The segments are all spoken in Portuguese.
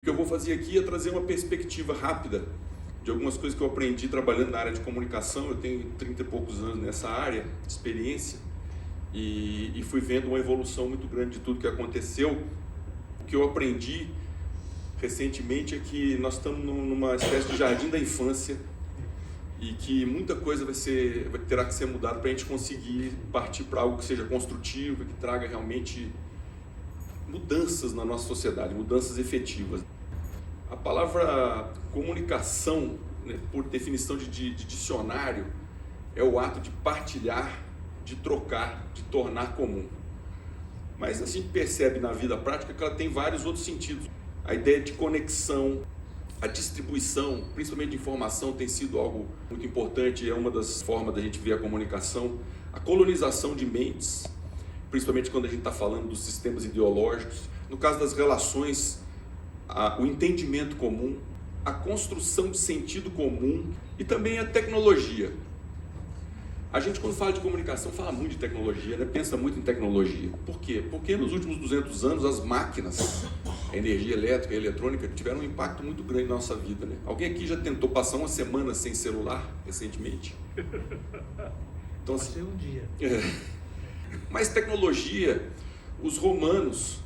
que eu vou fazer aqui é trazer uma perspectiva rápida de algumas coisas que eu aprendi trabalhando na área de comunicação. Eu tenho 30 e poucos anos nessa área de experiência e fui vendo uma evolução muito grande de tudo que aconteceu. O que eu aprendi recentemente é que nós estamos numa espécie de jardim da infância e que muita coisa terá que ser mudada para a gente conseguir partir para algo que seja construtivo e que traga realmente mudanças na nossa sociedade, mudanças efetivas. A palavra comunicação, né, por definição de dicionário, é o ato de partilhar, de trocar, de tornar comum. Mas a gente percebe na vida prática que ela tem vários outros sentidos. A ideia de conexão, a distribuição, principalmente de informação, tem sido algo muito importante, é uma das formas da gente ver a comunicação. A colonização de mentes, principalmente quando a gente está falando dos sistemas ideológicos, no caso das relações, o entendimento comum, a construção de sentido comum e também a tecnologia. A gente, quando fala de comunicação, fala muito de tecnologia, né? Pensa muito em tecnologia. Por quê? Porque nos últimos 200 anos as máquinas, a energia elétrica e a eletrônica tiveram um impacto muito grande na nossa vida, né? Alguém aqui já tentou passar uma semana sem celular recentemente? Então, Passei um dia. Mas tecnologia, os romanos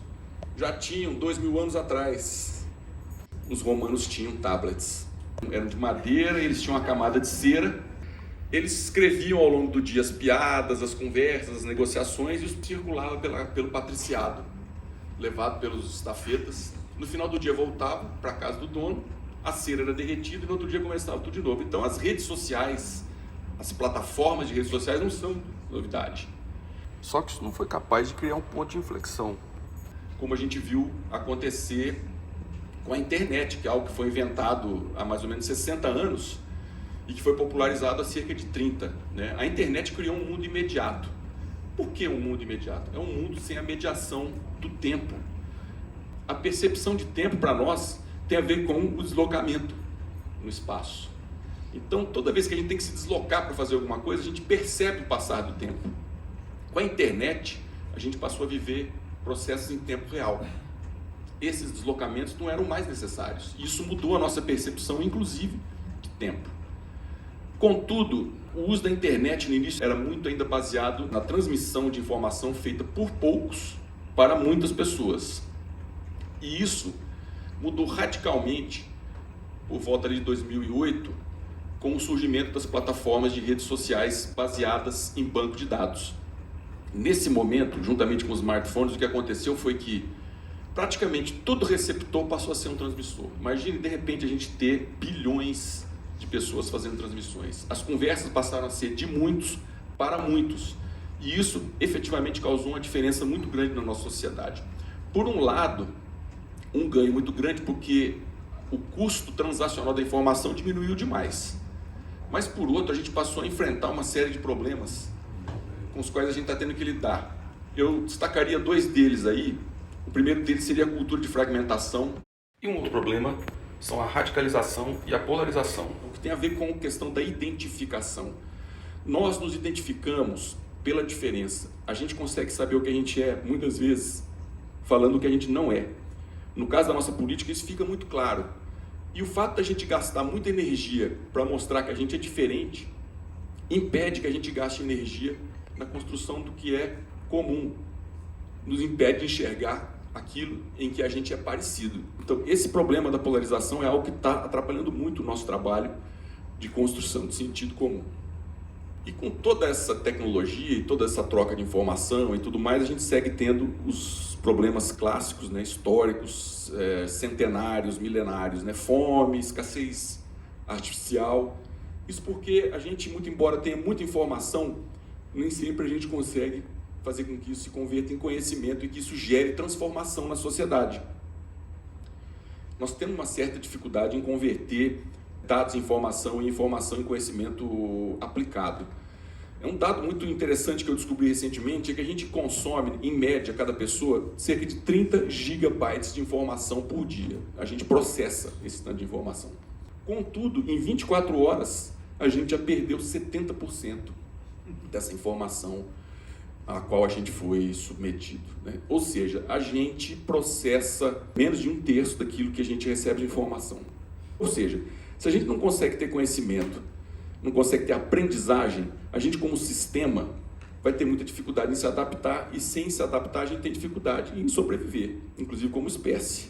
já tinham 2000 anos atrás. Os romanos tinham tablets. Eram de madeira, eles tinham uma camada de cera. Eles escreviam ao longo do dia as piadas, as conversas, as negociações e isso circulava pelo patriciado, levado pelos estafetas. No final do dia voltava para a casa do dono, a cera era derretida e no outro dia começava tudo de novo. Então as redes sociais, as plataformas de redes sociais não são novidade. Só que isso não foi capaz de criar um ponto de inflexão, como a gente viu acontecer com a internet, que é algo que foi inventado há mais ou menos 60 anos, e que foi popularizado há cerca de 30. Né? A internet criou um mundo imediato. Por que um mundo imediato? É um mundo sem a mediação do tempo. A percepção de tempo para nós tem a ver com o deslocamento no espaço. Então, toda vez que a gente tem que se deslocar para fazer alguma coisa, a gente percebe o passar do tempo. Com a internet, a gente passou a viver processos em tempo real. Esses deslocamentos não eram mais necessários. Isso mudou a nossa percepção, inclusive, de tempo. Contudo, o uso da internet no início era muito ainda baseado na transmissão de informação feita por poucos para muitas pessoas. E isso mudou radicalmente por volta de 2008, com o surgimento das plataformas de redes sociais baseadas em banco de dados. Nesse momento, juntamente com os smartphones, o que aconteceu foi que praticamente todo receptor passou a ser um transmissor. Imagine, de repente, a gente ter bilhões de pessoas fazendo transmissões. As conversas passaram a ser de muitos para muitos. E isso efetivamente causou uma diferença muito grande na nossa sociedade. Por um lado, um ganho muito grande porque o custo transacional da informação diminuiu demais. Mas por outro, a gente passou a enfrentar uma série de problemas com os quais a gente está tendo que lidar. Eu destacaria dois deles aí. O primeiro deles seria a cultura de fragmentação. E um outro problema são a radicalização e a polarização, o que tem a ver com a questão da identificação. Nós nos identificamos pela diferença. A gente consegue saber o que a gente é, muitas vezes, falando o que a gente não é. No caso da nossa política, isso fica muito claro. E o fato da gente gastar muita energia para mostrar que a gente é diferente, impede que a gente gaste energia na construção do que é comum. Nos impede de enxergar aquilo em que a gente é parecido. Então, esse problema da polarização é algo que está atrapalhando muito o nosso trabalho de construção de sentido comum. E com toda essa tecnologia e toda essa troca de informação e tudo mais, a gente segue tendo os problemas clássicos, né, históricos, centenários, milenários, né, fome, escassez artificial. Isso porque a gente, muito embora tenha muita informação, nem sempre a gente consegue fazer com que isso se converta em conhecimento e que isso gere transformação na sociedade. Nós temos uma certa dificuldade em converter dados em informação e informação em conhecimento aplicado. Um dado muito interessante que eu descobri recentemente é que a gente consome, em média, cada pessoa, cerca de 30 gigabytes de informação por dia. A gente processa esse tanto de informação. Contudo, em 24 horas, a gente já perdeu 70% dessa informação a qual a gente foi submetido, né? Ou seja, a gente processa menos de 1/3 daquilo que a gente recebe de informação. Ou seja, se a gente não consegue ter conhecimento, não consegue ter aprendizagem, a gente como sistema vai ter muita dificuldade em se adaptar, e sem se adaptar a gente tem dificuldade em sobreviver, inclusive como espécie,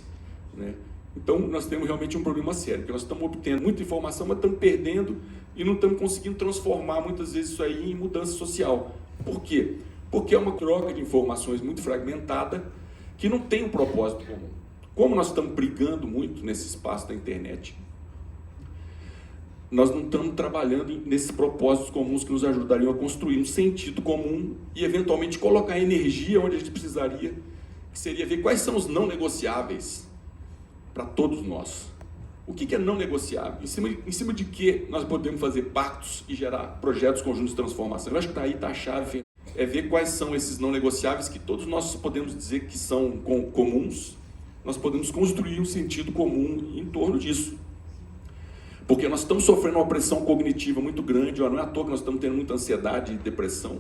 né? Então nós temos realmente um problema sério, porque nós estamos obtendo muita informação, mas estamos perdendo e não estamos conseguindo transformar muitas vezes isso aí em mudança social. Por quê? Porque é uma troca de informações muito fragmentada que não tem um propósito comum. Como nós estamos brigando muito nesse espaço da internet, nós não estamos trabalhando nesses propósitos comuns que nos ajudariam a construir um sentido comum e, eventualmente, colocar energia onde a gente precisaria, que seria ver quais são os não negociáveis para todos nós. O que é não negociável? Em cima de que nós podemos fazer pactos e gerar projetos conjuntos de transformação? Eu acho que aí está a chave, é ver quais são esses não negociáveis que todos nós podemos dizer que são comuns. Nós podemos construir um sentido comum em torno disso. Porque nós estamos sofrendo uma pressão cognitiva muito grande, não é à toa que nós estamos tendo muita ansiedade e depressão,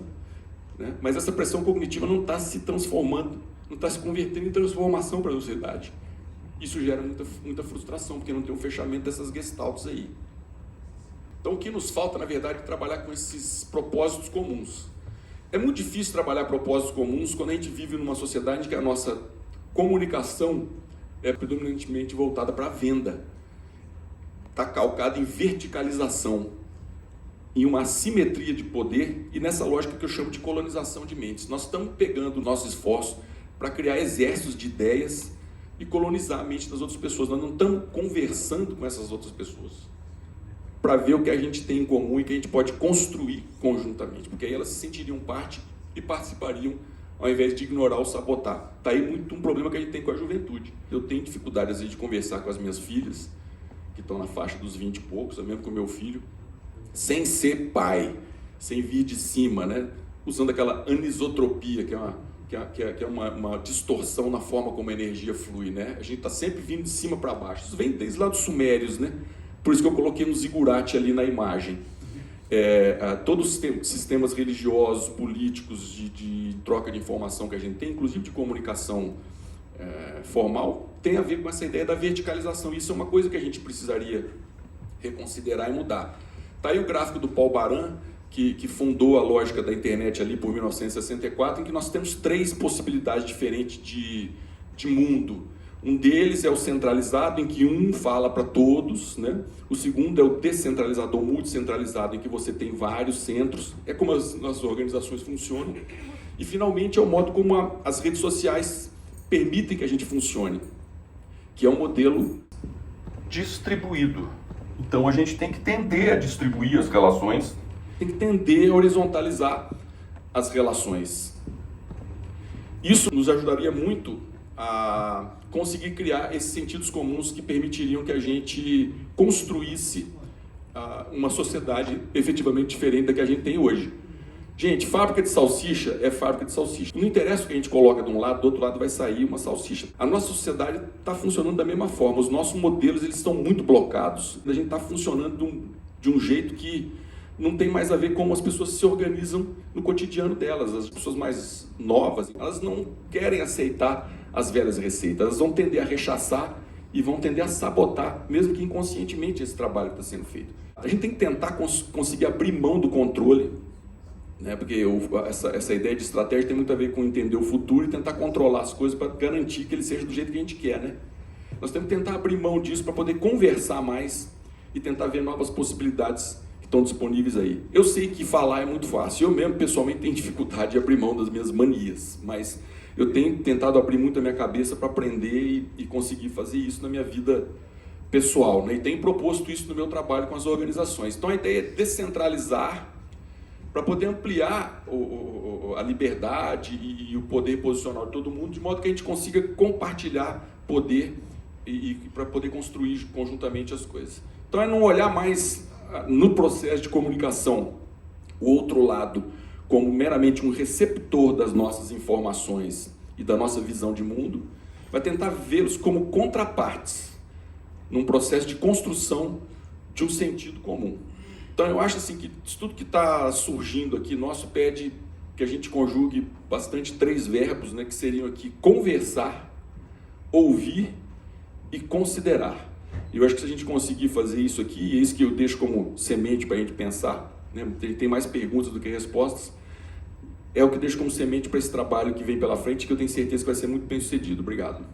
né? Mas essa pressão cognitiva não está se transformando, não está se convertendo em transformação para a sociedade. Isso gera muita frustração, porque não tem um fechamento dessas gestaltes aí. Então o que nos falta, na verdade, é trabalhar com esses propósitos comuns. É muito difícil trabalhar propósitos comuns quando a gente vive numa sociedade em que a nossa comunicação é predominantemente voltada para a venda. Está calcado em verticalização, em uma assimetria de poder e nessa lógica que eu chamo de colonização de mentes. Nós estamos pegando o nosso esforço para criar exércitos de ideias e colonizar a mente das outras pessoas. Nós não estamos conversando com essas outras pessoas para ver o que a gente tem em comum e que a gente pode construir conjuntamente, porque aí elas se sentiriam parte e participariam ao invés de ignorar ou sabotar. Está aí muito um problema que a gente tem com a juventude. Eu tenho dificuldade às vezes de conversar com as minhas filhas, que estão na faixa dos 20 e poucos, mesmo com o meu filho, sem ser pai, sem vir de cima, né? Usando aquela anisotropia, que é uma distorção na forma como a energia flui, né? A gente está sempre vindo de cima para baixo. Isso vem desde lá dos sumérios, né? Por isso que eu coloquei um zigurate ali na imagem. Todos os sistemas religiosos, políticos, de troca de informação que a gente tem, inclusive de comunicação formal, tem a ver com essa ideia da verticalização. Isso é uma coisa que a gente precisaria reconsiderar e mudar. Está aí o gráfico do Paul Baran, que fundou a lógica da internet ali por 1964, em que nós temos 3 possibilidades diferentes de mundo. Um deles é o centralizado, em que um fala para todos, né? O segundo é o descentralizado ou multicentralizado, em que você tem vários centros. É como as organizações funcionam. E, finalmente, é o modo como as redes sociais permitem que a gente funcione, que é um modelo distribuído. Então a gente tem que tender a distribuir as relações, tem que tender a horizontalizar as relações. Isso nos ajudaria muito a conseguir criar esses sentidos comuns que permitiriam que a gente construísse uma sociedade efetivamente diferente da que a gente tem hoje. Gente, fábrica de salsicha é fábrica de salsicha. Não interessa o que a gente coloca de um lado, do outro lado vai sair uma salsicha. A nossa sociedade está funcionando da mesma forma. Os nossos modelos eles estão muito blocados. A gente está funcionando de um jeito que não tem mais a ver com como as pessoas se organizam no cotidiano delas. As pessoas mais novas, elas não querem aceitar as velhas receitas. Elas vão tender a rechaçar e vão tender a sabotar, mesmo que inconscientemente, esse trabalho que está sendo feito. A gente tem que tentar conseguir abrir mão do controle, né? Porque essa ideia de estratégia tem muito a ver com entender o futuro e tentar controlar as coisas para garantir que ele seja do jeito que a gente quer, né? Nós temos que tentar abrir mão disso para poder conversar mais e tentar ver novas possibilidades que estão disponíveis aí. Eu sei que falar é muito fácil. Eu mesmo, pessoalmente, tenho dificuldade de abrir mão das minhas manias, mas eu tenho tentado abrir muito a minha cabeça para aprender e conseguir fazer isso na minha vida pessoal, né? E tenho proposto isso no meu trabalho com as organizações. Então a ideia é descentralizar para poder ampliar a liberdade e o poder posicional de todo mundo, de modo que a gente consiga compartilhar poder e para poder construir conjuntamente as coisas. Então é não olhar mais no processo de comunicação o outro lado como meramente um receptor das nossas informações e da nossa visão de mundo, vai tentar vê-los como contrapartes num processo de construção de um sentido comum. Então eu acho assim que tudo que está surgindo aqui nosso pede que a gente conjugue bastante 3 verbos, né, que seriam aqui conversar, ouvir e considerar. E eu acho que se a gente conseguir fazer isso aqui, e é isso que eu deixo como semente para a gente pensar, né, tem mais perguntas do que respostas, é o que eu deixo como semente para esse trabalho que vem pela frente, que eu tenho certeza que vai ser muito bem sucedido. Obrigado.